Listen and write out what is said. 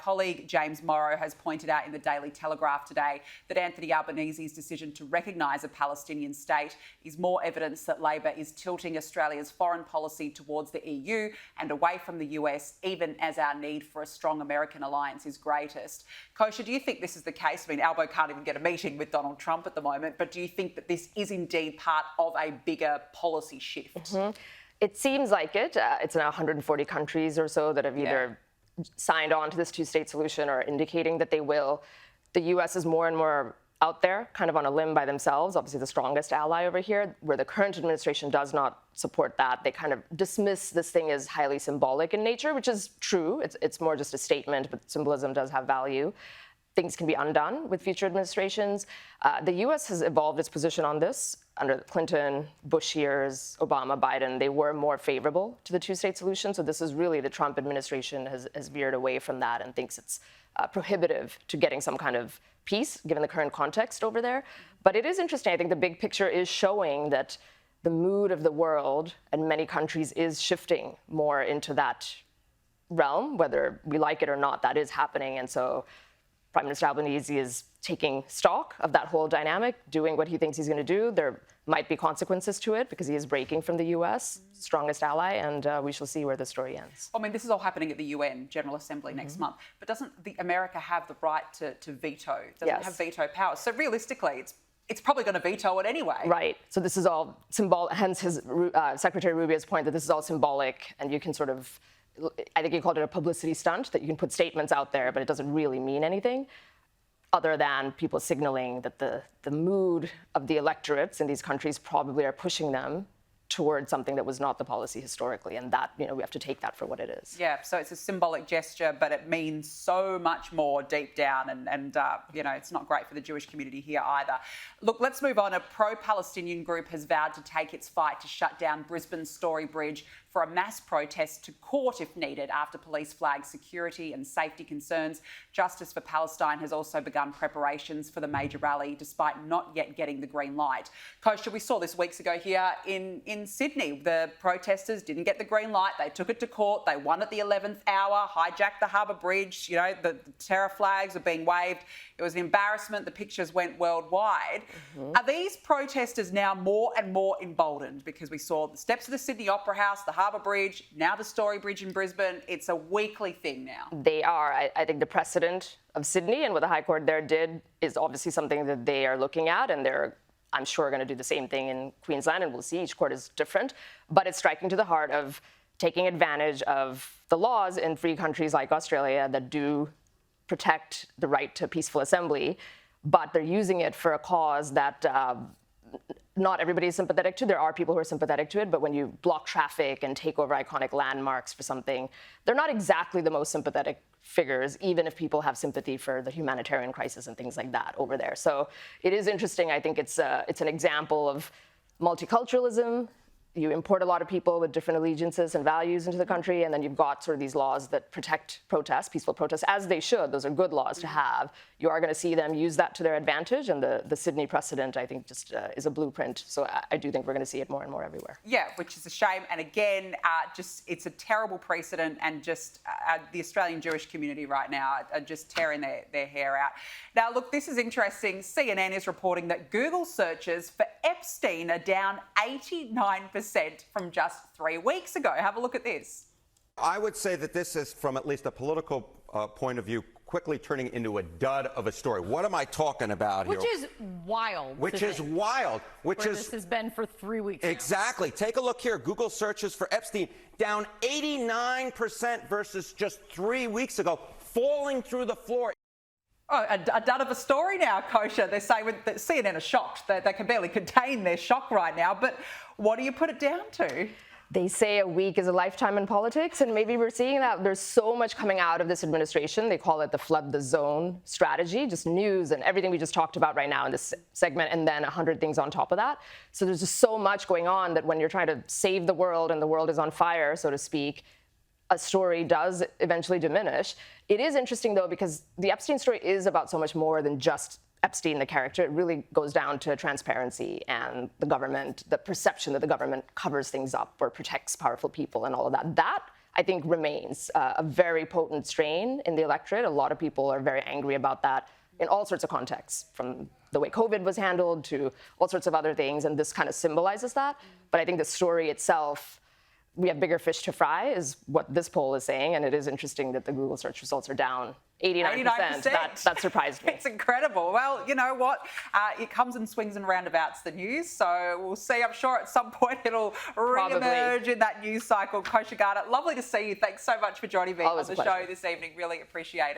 colleague James Morrow has pointed out in the Daily Telegraph today that Anthony Albanese's decision to recognise a Palestinian state is more evidence that Labor is tilting Australia's foreign policy towards the EU and away from the US, even as our need for a strong American alliance is greatest. Kosha, do you think this is the case? I mean, Albo can't even get a meeting with Donald Trump at the moment, but do you think that this is indeed part of a bigger policy shift? Mm-hmm. It seems like it. It's now 140 countries or so that have either signed on to this two-state solution or indicating that they will. The US is more and more out there, kind of on a limb by themselves, obviously the strongest ally over here, where the current administration does not support that. They kind of dismiss this thing as highly symbolic in nature, which is true. It's more just a statement, but symbolism does have value. Things can be undone with future administrations. The US has evolved its position on this. Under Clinton, Bush years, Obama, Biden, they were more favorable to the two-state solution. So this is really the Trump administration has veered away from that and thinks it's prohibitive to getting some kind of peace, given the current context over there. But it is interesting. I think the big picture is showing that the mood of the world and many countries is shifting more into that realm, whether we like it or not, that is happening. And so Prime Minister Albanese is taking stock of that whole dynamic, doing what he thinks he's going to do. There might be consequences to it because he is breaking from the US, strongest ally, and we shall see where the story ends. I mean, this is all happening at the UN General Assembly next month, but doesn't America have the right to veto? Doesn't have veto powers. So realistically, it's probably going to veto it anyway. Right. So this is all symbolic, hence his Secretary Rubio's point that this is all symbolic, and you can sort of, I think he called it a publicity stunt, that you can put statements out there, but it doesn't really mean anything other than people signaling that the mood of the electorates in these countries probably are pushing them towards something that was not the policy historically. And that, we have to take that for what it is. Yeah, so it's a symbolic gesture, but it means so much more deep down. And it's not great for the Jewish community here either. Look, let's move on. A pro-Palestinian group has vowed to take its fight to shut down Brisbane's Story Bridge for a mass protest to court if needed after police flagged security and safety concerns. Justice for Palestine has also begun preparations for the major rally, despite not yet getting the green light. Kosha, we saw this weeks ago here in Sydney. The protesters didn't get the green light. They took it to court. They won at the 11th hour, hijacked the Harbour Bridge. The terror flags were being waved. It was an embarrassment. The pictures went worldwide. Are these protesters now more and more emboldened? Because we saw the steps of the Sydney Opera House, the Harbour Bridge, now the Story Bridge in Brisbane. It's a weekly thing now. They are. I think the precedent of Sydney and what the High Court there did is obviously something that they are looking at, and they're, I'm sure, going to do the same thing in Queensland, and we'll see. Each court is different. But it's striking to the heart of taking advantage of the laws in free countries like Australia that do protect the right to peaceful assembly, but they're using it for a cause that not everybody is sympathetic to. There are people who are sympathetic to it, but when you block traffic and take over iconic landmarks for something, they're not exactly the most sympathetic figures, even if people have sympathy for the humanitarian crisis and things like that over there. So it is interesting. I think it's an example of multiculturalism. You import a lot of people with different allegiances and values into the country, and then you've got sort of these laws that protect protests, peaceful protests, as they should. Those are good laws to have. You are going to see them use that to their advantage, and the Sydney precedent, I think, just is a blueprint. So I do think we're going to see it more and more everywhere. Yeah, which is a shame. And again, it's a terrible precedent, and just the Australian Jewish community right now are just tearing their hair out. Now, look, this is interesting. CNN is reporting that Google searches for Epstein are down 89% from just 3 weeks ago. Have a look at this. I would say that this is, from at least a political point of view, quickly turning into a dud of a story. What am I talking about here? Which is wild. Which is wild. This has been for 3 weeks now. Exactly. Take a look here. Google searches for Epstein down 89% versus just 3 weeks ago, falling through the floor. Oh, a dud of a story now, Kosha. They're saying that CNN are shocked. They can barely contain their shock right now. But what do you put it down to? They say a week is a lifetime in politics, and maybe we're seeing that. There's so much coming out of this administration. They call it the flood the zone strategy, just news and everything we just talked about right now in this segment, and then 100 things on top of that. So there's just so much going on that when you're trying to save the world and the world is on fire, so to speak, a story does eventually diminish. It is interesting, though, because the Epstein story is about so much more than just Epstein, the character. It really goes down to transparency and the government, the perception that the government covers things up or protects powerful people and all of that. That, I think remains a very potent strain in the electorate. A lot of people are very angry about that in all sorts of contexts, from the way COVID was handled to all sorts of other things, and this kind of symbolizes that. But I think the story itself, we have bigger fish to fry, is what this poll is saying, and it is interesting that the Google search results are down 89%. That surprised me. It's incredible. Well, you know what? It comes in swings and roundabouts, the news. So we'll see. I'm sure at some point it'll re-emerge in that news cycle. Kosha Gada, lovely to see you. Thanks so much for joining me on the show this evening. Really appreciate it.